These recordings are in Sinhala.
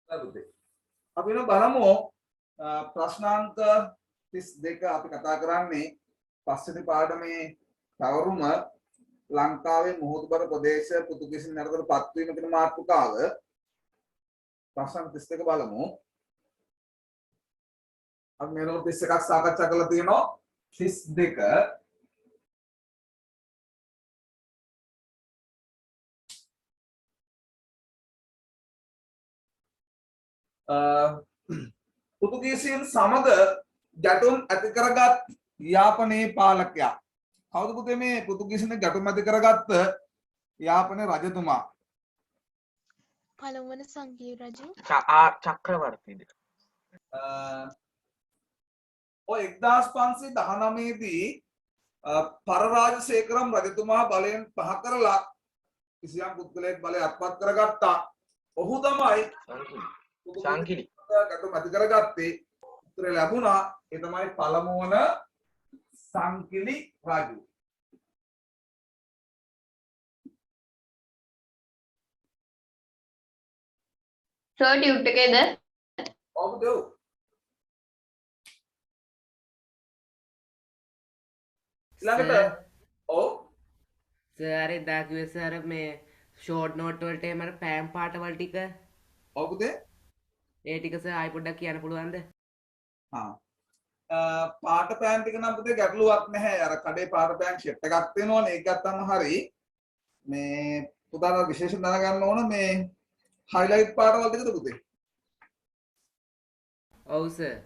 අපි නෝ බලමු ප්‍රශ්නාංක 32 අපි කතා කරන්නේ පස්වෙනි පාඩමේ තවරුම ලංකාවේ මුහුදුබර ප්‍රදේශ පෘතුගීසින් යටතට පත්වීම කියන මාතෘකාව ප්‍රශ්න 32 බලමු. අපි මේ වෙනකොට 31ක් සාකච්ඡා කරලා තියෙනවා 32 පෘතුගීසින් සමග ගැටුම් ඇති කරගත් යාපනයේ පාලකයා කවුද පුතේ මේ පෘතුගීසින් ගැටුම් ඇති කරගත්ත යාපනයේ රජතුමා? පළමුවන සංගීය රජු චක්‍රවර්තිද? ඔය 1519 දී පරරාජසේකරම් රජතුමා බලයෙන් පහ කරලා කිසියම් පුද්ගලයෙක් බලය අත්පත් කරගත්තා. ඔහු තමයි සංකිලි ගැටුම් ඇති කරගත්තේ. උත්තරේ ලැබුණා. ඒ තමයි පළමුවන සංකිලි රජු. සර් ටියුට් එකේද? ඔව් දෙව්. ඊළඟට ඔව් සර් එදා කිව්වේ සර් මේ ෂෝට් නෝට් වලට එම පෑම් පාටවල් ටික ඔව් පුතේ. ඒ ටික සර් ආයි පොඩ්ඩක් කියන්න පුළුවන්ද? පාට පෑන් ටික නම් පුතේ ගැටලුවක් නැහැ. අර කඩේ පාට පෑන් ෂෙට් එකක් තියෙනවනේ. ඒක ගත්තම හරි. මේ පුතාලා විශේෂයෙන් දැනගන්න ඕන මේ highlight පාටවල් ටිකද පුතේ? ඔව් සර්.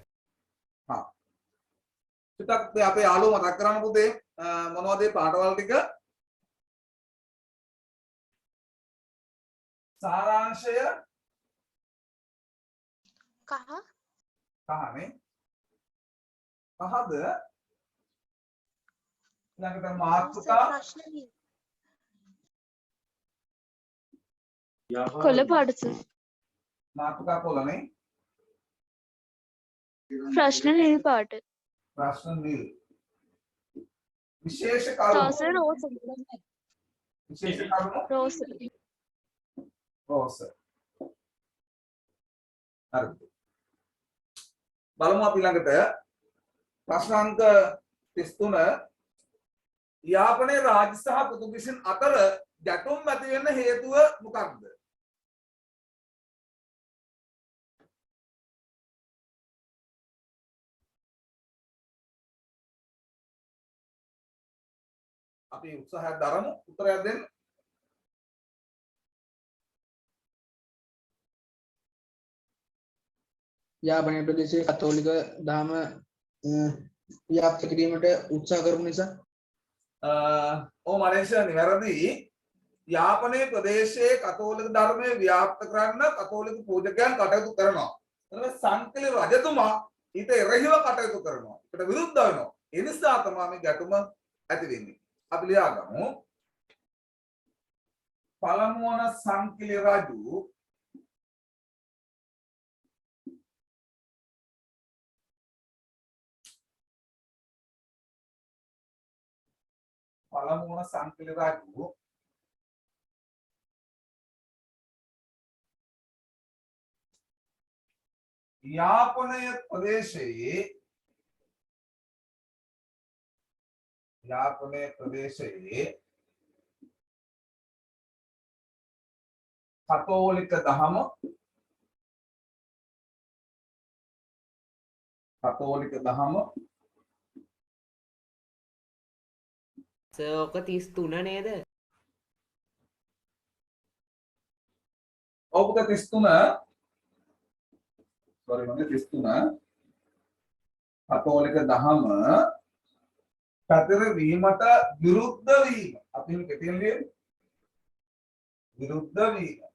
ටිකක් අපේ යාළුවෝ මතක් කරන්න පුතේ මොනවද මේ පාටවල් ටික? සාරාංශය කහ කහනේ. කහද? ඊළඟට මාතෘකා ප්‍රශ්න ලියන්න. කොළ පාට සර්. මාතෘකා කොළනේ. ප්‍රශ්න නිල් පාට. ප්‍රශ්න නිල්. විශේෂ කරුණු සර් රෝස්. විශේෂ කරුණු රෝස්. රෝස. හරි. බලමු අපි ළඟට ප්‍රශ්නාංක 33 යාපනයේ රාජ්‍ය සහ පෘතුගීසින් අතර ගැටුම් ඇති වෙන්න හේතුව මොකක්ද? අපි උත්සාහයක් දරමු උත්තරයක් දෙන්න. යාපනය ප්‍රදේශයේ කතෝලික දහම ව්‍යාප්ත කිරීමට උත්සාහ කරපු නිසා. ඔව් මලේසියා නිවැරදි. යාපනයේ ප්‍රදේශයේ කතෝලික ධර්මය ව්‍යාප්ත කරන්න කතෝලික පූජකයන් කටයුතු කරනවා. එතකොට සංකලි රජතුමා ඊට එරෙහිව කටයුතු කරනවා. ඒකට විරුද්ධ වෙනවා. ඒ නිසා තමයි මේ ගැටුම ඇති වෙන්නේ. අපි ලියාගමු. පළමුවන සංකලි රජු යාපනය ප්‍රදේශයේ කතෝලික දහම සර් ඔක 33 නේද? ඔව් පුතේ 33 sorry මම 33 කතෝලික දහම පැතිරවීමට විරුද්ධ වීම. අපි මේ කෙටියෙන් ලියන්නේ විරුද්ධ වීම.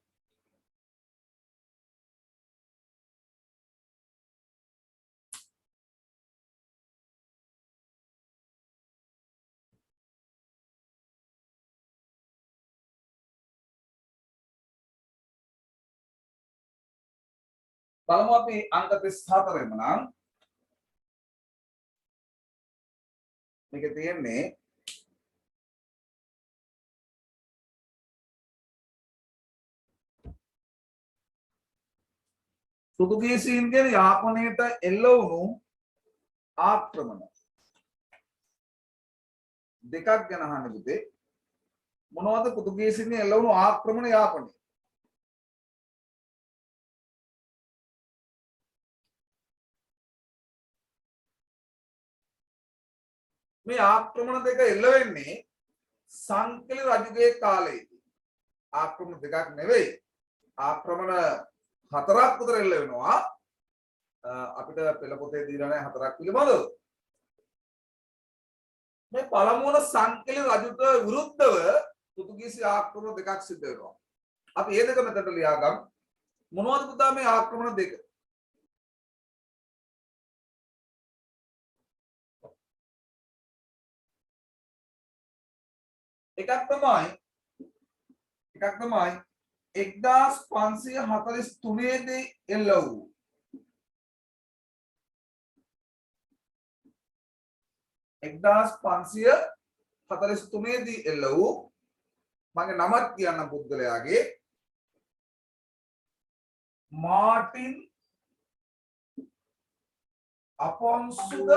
බලමු අපි අංක 34 නම් මේක තියෙන්නේ පෘතුගීසීන්ගෙන් යාපනයට එල්ල වුණු ආක්‍රමණ දෙකක් ගැන අහන්න පුතේ. මොනවද පෘතුගීසීන්ගෙන් එල්ල වුණු ආක්‍රමණ යාපනයේ? මේ ආක්‍රමණ දෙක එල්ල වෙන්නේ සංකලි රජුගේ කාලයේදී. ආක්‍රමණ දෙකක් නෙවෙයි. ආක්‍රමණ හතරක් විතර එල්ල වෙනවා. අපිට පෙළ පොතේ දීලා නැහැ හතරක් පිළිබඳව. මේ පළමුවන සංකලි රජුට විරුද්ධව පෘතුගීසි ආක්‍රමණ දෙකක් සිද්ධ වෙනවා. අපි මේ දෙක මෙතනට ලියාගමු. මොනවද පුතා මේ ආක්‍රමණ දෙක? එකක් තමයි 1543 දී එල්ල වූ මගේ නමත් කියන්න පුද්ගලයාගේ මාටින් අපොන්සුද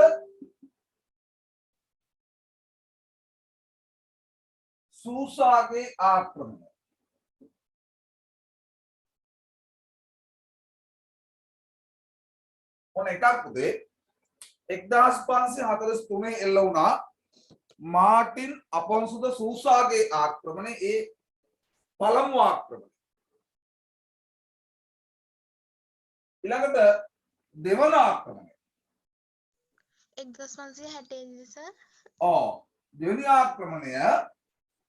සූසාගේ ආක්‍රමණය. ඔන්න එකක් පුතේ 1543 එල්ල වුණා මාටින් අපොන්සුද සූසාගේ ආක්‍රමණය. ඒ පළමු ආක්‍රමණය. ඊළඟට දෙවන ආක්‍රමණය 1560 සර්. දෙවෙනි ආක්‍රමණය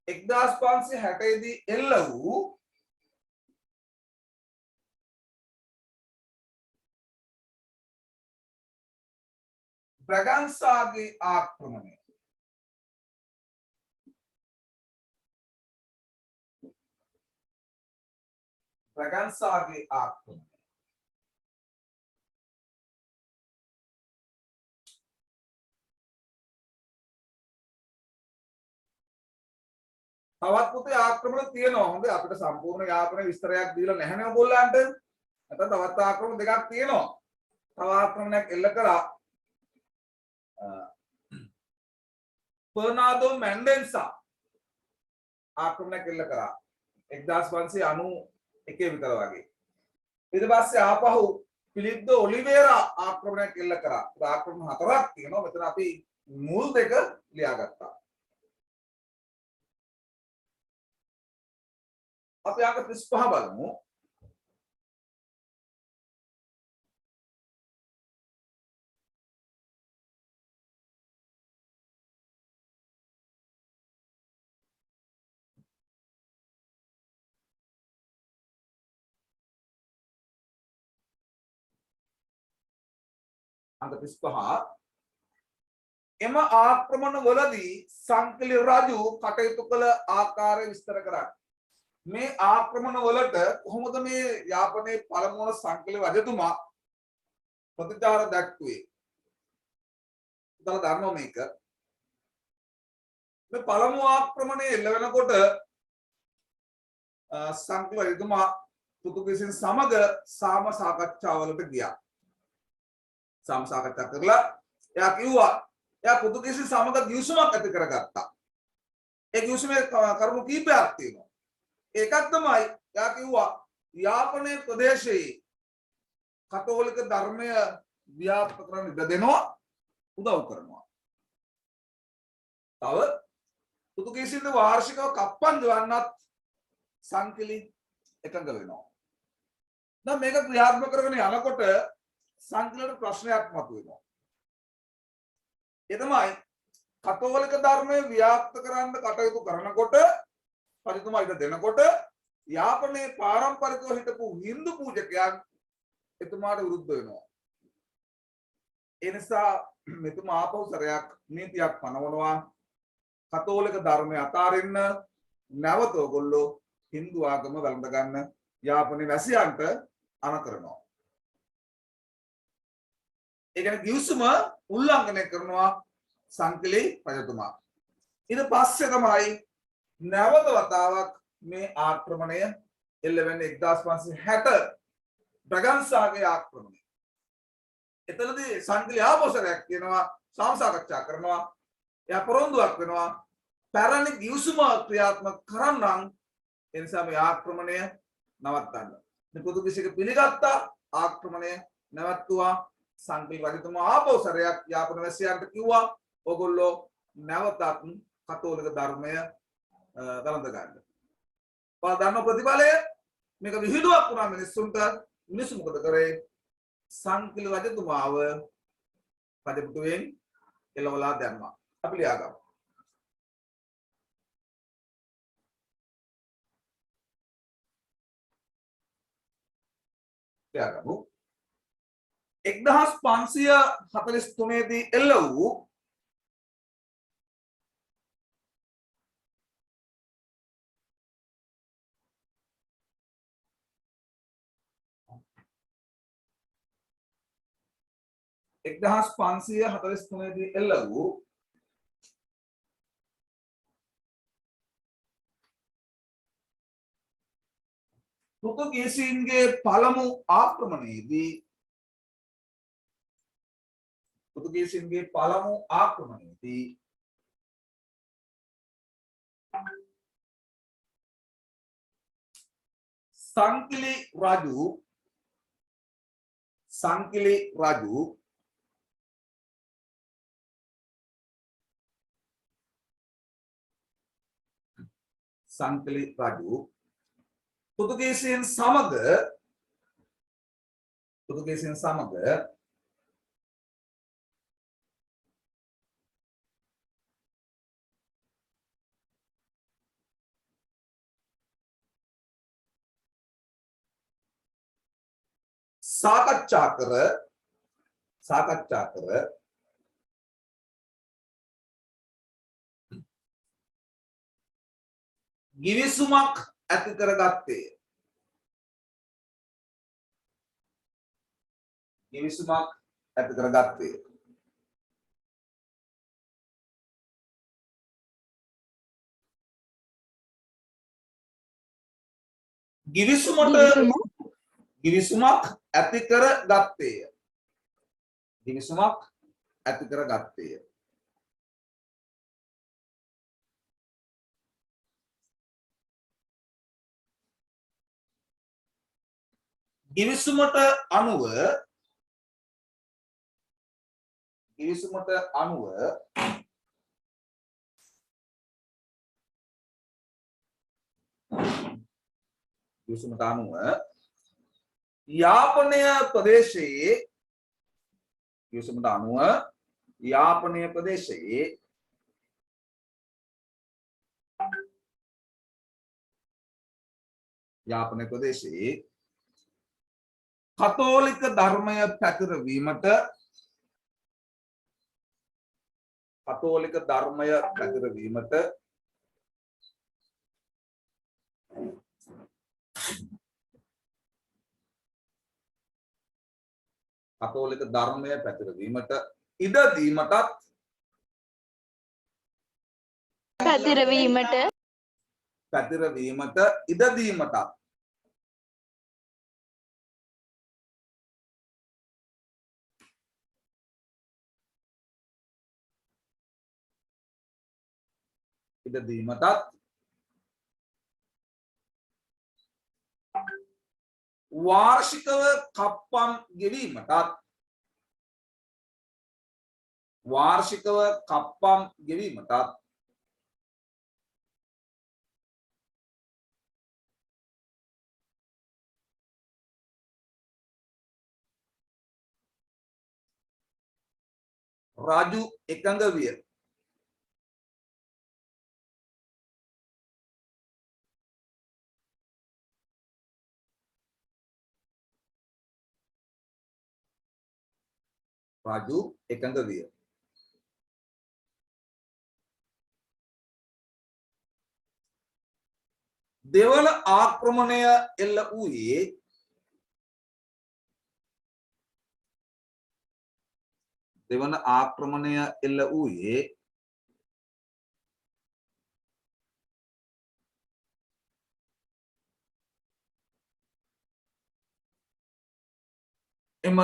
1560 දී එල්ල වූ බ්‍රගන්සාගේ ආක්‍රමණය. බ්‍රගන්සාගේ ආක්‍රමණය. තවත් පුතේ ආක්‍රමණ තියෙනවා. හොඳ අපිට සම්පූර්ණ යාපන විස්තරයක් දීලා නැහැ නේ ඔයගොල්ලන්ට. නැත්නම් තවත් ආක්‍රමණ දෙකක් තියෙනවා. තව ආක්‍රමණයක් එල්ල කළා පර්නාඩෝ මැන්ඩෙන්සා ආක්‍රමණයක් එල්ල කරා 1591 විතර වගේ. ඊට පස්සේ ආපහු ෆිලිප් ද ඔලිවේරා ආක්‍රමණයක් එල්ල කරා. ආක්‍රමණ හතරක් තියෙනවා. මෙතන අපි මුල් දෙක ලියාගත්තා. අපි අංක 35 බලමු. අංක 35 එම ආක්‍රමණ වලදී සංකලි රජු කටයුතු කළ ආකාරය විස්තර කරන්න. මේ ආක්‍රමණ වලට කොහොමද මේ යාපනයේ පළමුවන සංකලි රජතුමා ප්‍රතිචාර දක්වුවේ? උදලා දන්නවා මේක. මේ පළමු ආක්‍රමණය එල්ල වෙනකොට සංකලි රජතුමා පෘතුගීසින් සමග සාම සාකච්ඡාවලට ගියා. සාම සාකච්ඡා කරලා එයා කිව්වා එයා පෘතුගීසින් සමග ගිවිසුමක් ඇති කරගත්තා. ඒ ගිවිසුමේ කරුණු කීපයක් තියෙනවා. එකක් තමයි එයා කිව්වා යාපනයේ ප්‍රදේශයේ කතෝලික ධර්මය ව්‍යාප්ත කරන්න ඉඩ දෙනවා, උදව් කරනවා. තව පෘතුගීසින්ද වාර්ෂිකව කප්පන් ගෙවන්නත් සංකලි එකඟ වෙනවා. දැන් මේක ක්‍රියාත්මක කරගෙන යනකොට සංකලයට ප්‍රශ්නයක් මතුවෙනවා. ඒ තමයි කතෝලික ධර්මය ව්‍යාප්ත කරන්න කටයුතු කරනකොට රජතුමා ඉඩ දෙනකොට යාපනයේ පාරම්පරිකව හිටපු හින්දු පූජකයන් එතුමාට විරුද්ධ වෙනවා. ඒ නිසා මෙතුමා ආපහු සරයක් නීතියක් පනවනවා. කතෝලික ධර්මය අතාරින්න නැවත ඔයගොල්ලෝ හින්දු ආගම වළඳ ගන්න යාපනයේ වැසියන්ට අණ කරනවා. ඒ කියන්නේ ගිවිසුම උල්ලංඝනය කරනවා සංකලි රජතුමා. ඊට පස්සේ තමයි නැවත වතාවක් මේ ආක්‍රමණය එල්ල වෙන්නේ 1560 බ්‍රගන්සාගේ ආක්‍රමණය. එතනදී සංකලී ආපෝසරයක් කියනවා සාම සාකච්ඡා කරනවා. එයා පොරොන්දුවක් වෙනවා පැරණි ගිවිසුම ක්‍රියාත්මක කරන්නම් ඒ නිසා මේ ආක්‍රමණය නවත්තන්න. මේ පෘතුගීසික පිළිගත්තා ආක්‍රමණය නැවතුවා සංකලී රජතුමා ආපෝසරයක් යාපන වැසියන්ට කිව්වා ඔයගොල්ලෝ නැවතත් කතෝලික ධර්මය ගලඳ ගන්න. ඔයා දන්න ප්‍රතිඵලය මේක විහිළුවක් වුණා මිනිස්සුන්ට. මිනිස්සු මොකද කරේ? සංකලී රජතුමාව රජපුතුවෙන් එළවලා දැම්මා. අපි ලියාගමු. ලියාගමු. 1543 දී එල්ල වූ එක්දහස් 543 දී එල්ල වූ පෘතුගීසීන්ගේ පළමු ආක්‍රමණයේදී සංකිලි රජු පෘතුගීසීන් සමග සාකච්ඡා කර ගිවිසුමක් ඇති කරගත්තේ. ගිවිසුමක් ඇති කරගත්තේය. ගිවිසුමට අනුව යාපනය ප්‍රදේශයේ කතෝලික ධර්මය පැතිරවීමට ඉඩ දීමටත් වාර්ෂිකව කප්පම් ගෙවීමටත් රජු එකඟ විය. දෙවන ආක්‍රමණය එල්ල වූයේ එම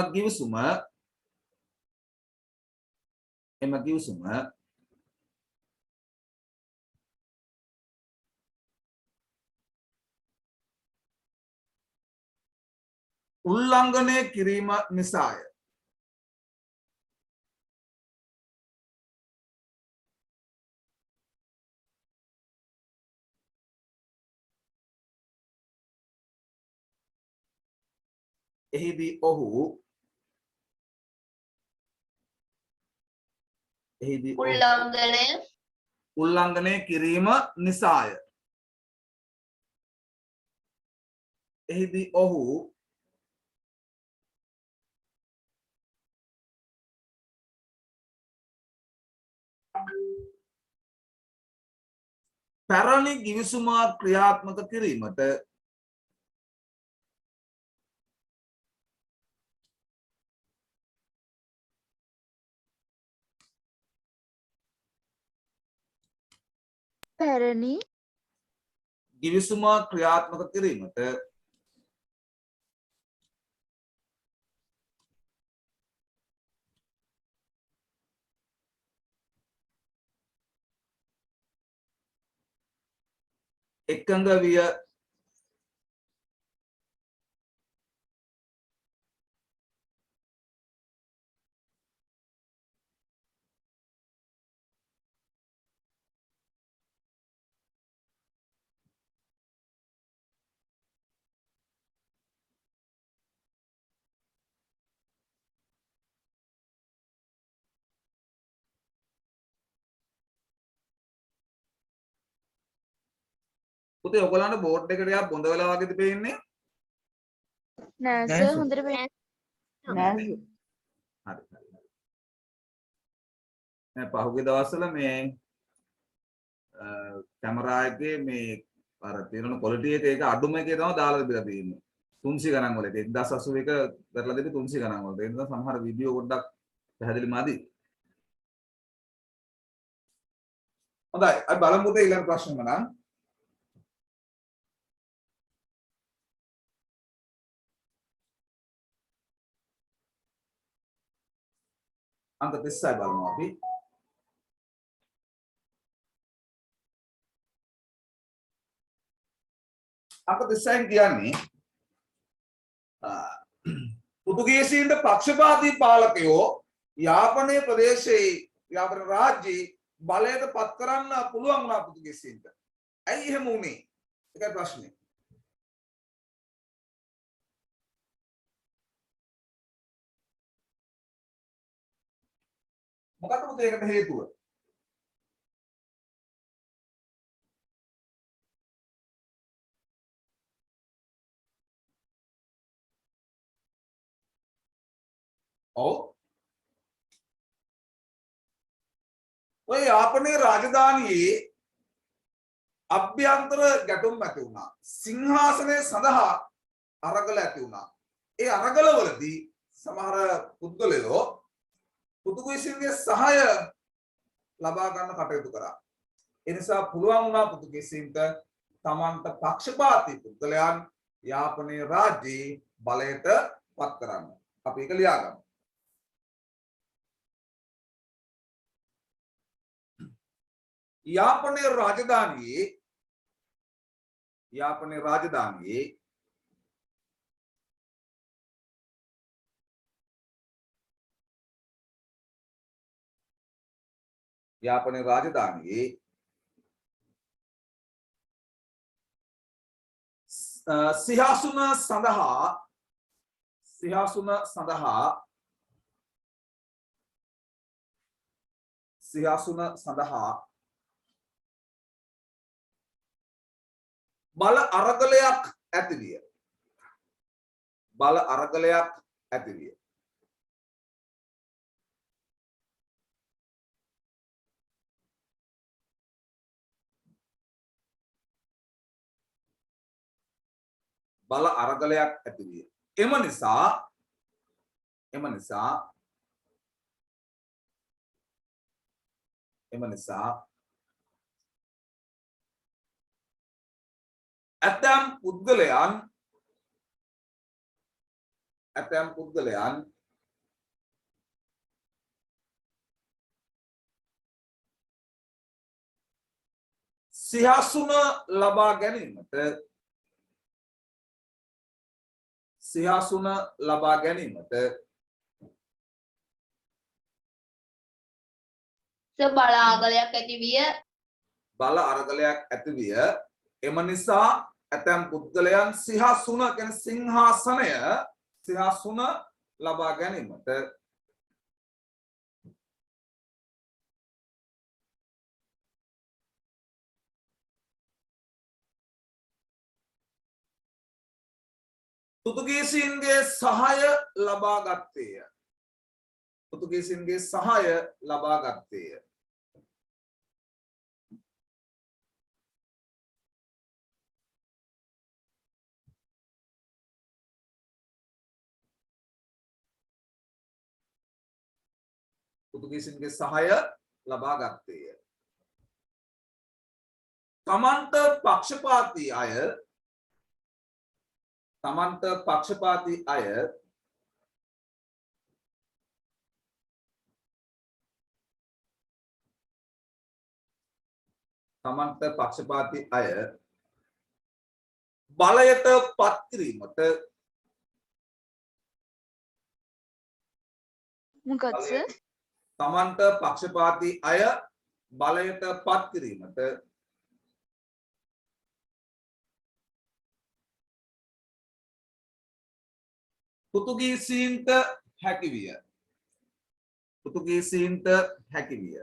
ගිවිසුම උල්ලංඝනය කිරීම නිසාය. එහිදී ඔහු උල්ලංඝනය කිරීම නිසාය. එහිදී ඔහු පැරණි ගිවිසුමක් ක්‍රියාත්මක කිරීමට පැරණි ගිවිසුමක් ක්‍රියාත්මක කිරීමට එකඟ විය පුතේ ඔයගලන්ට බෝඩ් එකට ටිකක් බොඳ වෙලා වගේද පේන්නේ? නෑ නෑ සර් සර්. හොඳට පේන්නේ හරි හරි. දැන් පහුගිය දවස්වල මේ කැමරා එකේ මේ අර තියෙන ක්වොලිටි එක ඒක අඩුම එකේ තමයි දාලා තිබිලා තියෙන්නේ. 300 ගණන් වල. 1081 කරලා දෙන්නේ 300 ගණන් වලට. ඒ නිසා සමහර වීඩියෝ පොඩ්ඩක් පැහැදිලි මදි. හොඳයි. අපි බලමු පුතේ ඊළඟ ප්‍රශ්නෙම නම්. අංක 30යි බලමු අපි. අංක 30න් කියන්නේ පෘතුගීසීන්ට පක්ෂපාතී පාලකයෝ යාපනයේ ප්‍රදේශයේ යාපන රාජ්‍යයේ බලයට පත් කරන්න පුළුවන් වුණා පෘතුගීසීන්ට. ඇයි එහෙම වුනේ? ඒකයි ප්‍රශ්නේ. මොකක්ද පුතේ ඒකට හේතුව? ඔව්. ඔය යාපනයේ රාජධානියේ අභ්‍යන්තර ගැටුම් ඇති වුණා. සිංහාසනය සඳහා අරගල ඇති වුණා. ඒ අරගලවලදී සමහර පුද්ගලයෝ පෘතුගීසීන්ගේ සහාය ලබා ගන්න කටයුතු කරා. ඒ නිසා පුළුවන් වුණා පෘතුගීසීන්ට තමන්ට පක්ෂපාතී පුද්ගලයන් යාපනයේ රාජ්‍යයේ බලයට පත් කරන්න. අපි ඒක ලියාගමු. යාපනයේ රාජධානියේ සිහාසුන සඳහා බල අරගලයක් ඇතිවිය. එම නිසා ඇතැම් පුද්ගලයන් ඇතැම් පුද්ගලයන් සිහසුන ලබා ගැනීමට බල ආගලයක් ඇති විය. බල අරගලයක් ඇති විය. එම නිසා ඇතැම් පුද්ගලයන් සිහසුන කියන සිහසුන ලබා ගැනීමට පෘතුගීසීන්ගේ සහාය ලබා ගත්තේය. පෘතුගීසීන්ගේ සහාය ලබා ගත්තේය. පෘතුගීසීන්ගේ සහාය ලබා ගත්තේය. තමන්ට පක්ෂපාතී අය බලයට පත් කිරීමට මොකක්ද සර්? තමන්ට පක්ෂපාතී අය බලයට පත් කිරීමට පෘතුගීසීන්ට හැකි විය.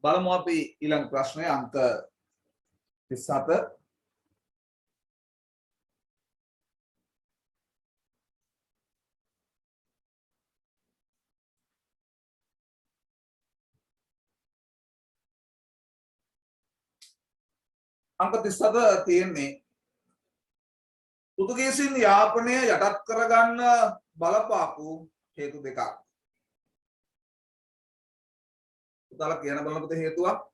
බලමු අපි ඊළඟ ප්‍රශ්නය අංක 37. අංක 37 තියෙන්නේ පෘතුගීසීන් යාපනය යටත් කරගන්න බලපාපු හේතු දෙකක්. පුතාලා කියන බලනකොට හේතුවක්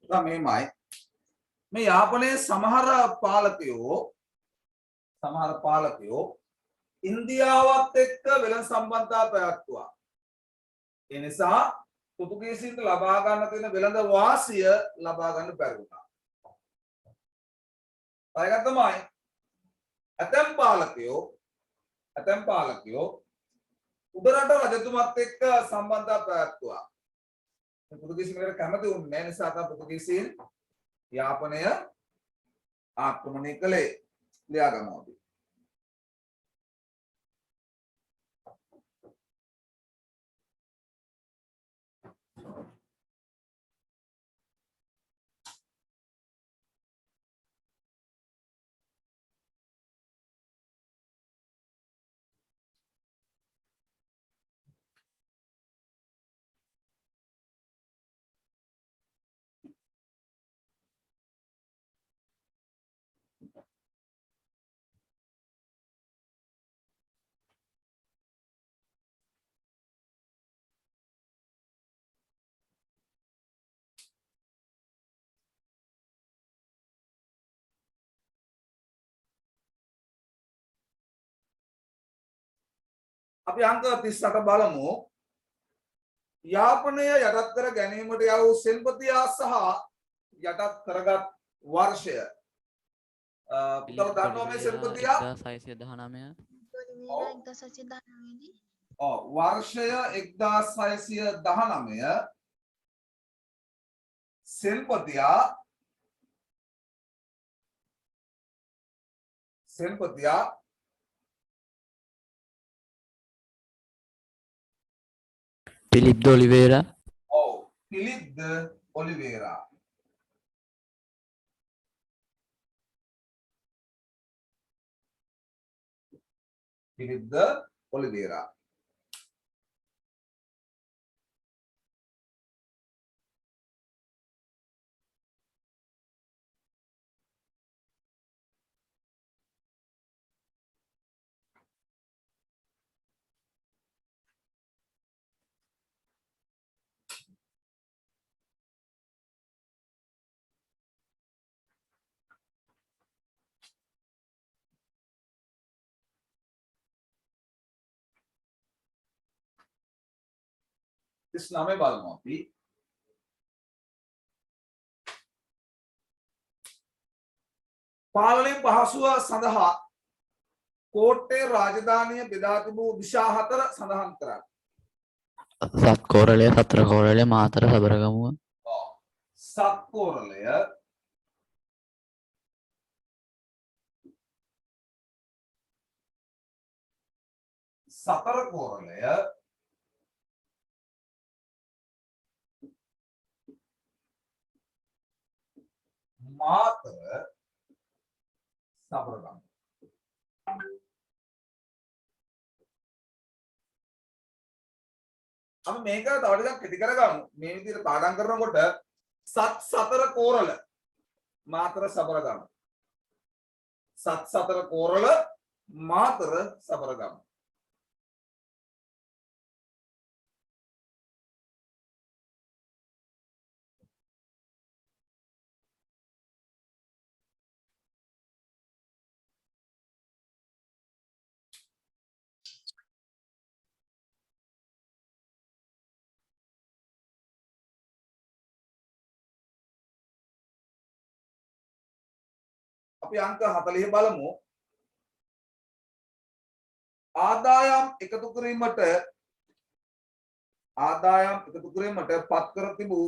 මේමයි. මේ යාපනයේ සමහර පාලකයෝ ඉන්දියාවත් එක්ක වෙළඳ සම්බන්ධතා පැවැත්තුවා. ඒ නිසා පෘතුගීසීන්ට ලබා ගන්න තියෙන වෙළඳ වාසිය ලබා ගන්න බැරි වුණා. ඒක තමයි ඇතැම් පාලකයෝ උඩරට රජතුමත් එක්ක සම්බන්ධතා පැවැත්තුවා. පෘතුගීසි මිලට කැමති වුණේ නැහැ නිසා තමයි පෘතුගීසීන් යාපනය ආක්‍රමණය කළේ. ලියා ගමු අපි. අපි අංක 38 බලමු. යාපනය යටත් කර ගැනීමට යා වූ සෙන්පතියා සහ යටත් කරගත් වර්ෂය. පුතව දන්නවා මේ සෙන්පතියා? 1619 වර්ෂය 1619 සෙන්පතියා Philip de Oliveira Philip de Oliveira this name බලමු අපි. පාලනයෙන් පහසුව සඳහා කෝට්ටේ රාජධානිය බෙදා තිබූ දිශා 4 සඳහන් කරන්න. සත්කෝරළය සතරකෝරළය මාතර සබරගමුව සත්කෝරළය සතරකෝරළය මාතර සබරගම. අපි මේක තව ටිකක් කෙටි කරගමු. මේ විදිහට පාඩම් කරනකොට සතර කෝරළ මාතර සබරගම. සතර කෝරළ මාතර සබරගම. අපි අංක 40 බලමු. ආදායම් එකතු කිරීමට පත් කර තිබූ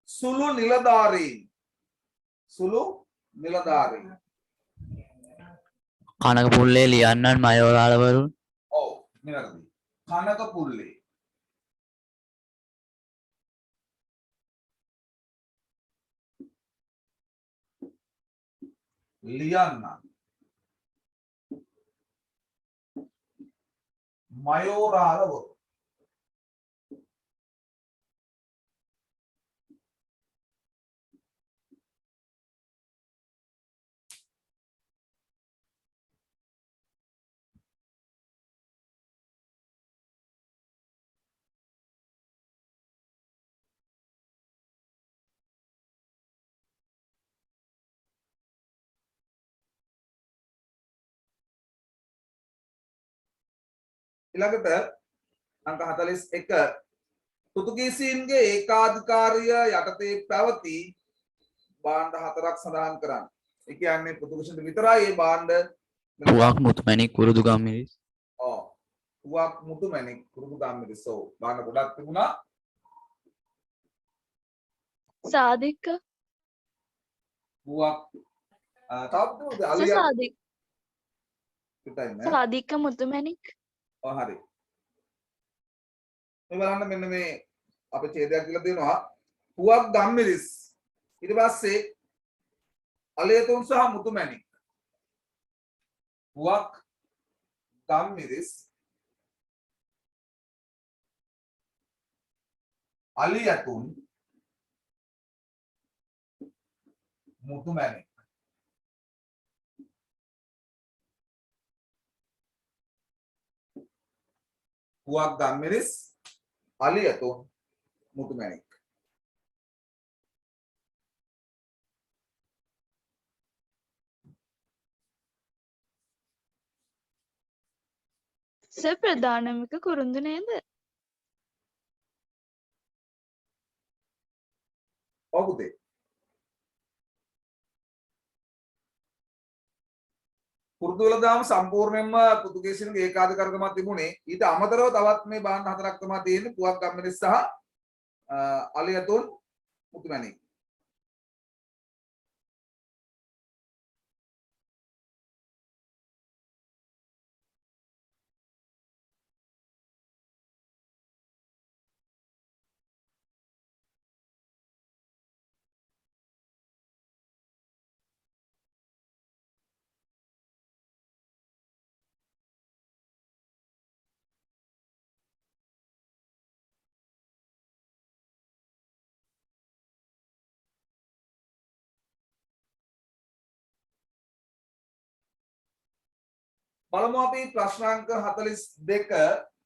සුළු නිලධාරීන් කනකපුල්ලේ ලියන්නන් මයෝරාලවරුන් ඔව් නිවැරදි. කනකපුල්ලේ ලියන්නන් මයෝරාලවරු ඊළඟට අංක 41 පෘතුගීසීන්ගේ ඒකාධිකාරිය යටතේ පැවති භාණ්ඩ 4ක් සඳහන් කරන්න. ඒ කියන්නේ පෘතුගීසීන්ට විතරයි මේ භාණ්ඩ පුවක් මුතුමැණික් කුරුදු ගම්මිරිස් පුවක් මුතුමැණික් කුරුදු ගම්මිරිස් භාණ්ඩ ගොඩක් තිබුණා. සාධික පුවක් තවත් අලිය සාධික පිටයි නෑ සාධික මුතුමැණික් ඔව් හරි මේ බලන්න මෙන්න මේ අපේ ඡේදයක් කියලා දෙනවා පුවක් ගම්මිරිස් ඊට පස්සේ අලියතුන් සහ මුතුමැණික් පුවක් ගම්මිරිස් අලියතුන් මුතුමැණික් පුවක් ගම්මිරිස් අලියතුන් මුතුමැණික් ප්‍රධානමික කුරුඳු නේද? ඔව් පුතේ කුරුදු වල දාම සම්පූර්ණයෙන්ම පෘතුගීසින්ගේ ඒකාධිකාරකමක් තිබුණේ ඊට අමතරව තවත් මේ බාහන හතරක් තමයි තියෙන්නේ පුවක් ගම්මිරිස් සහ අලියතුන් මුතුමැණික් බලමු අපි ප්‍රශ්නාංක 42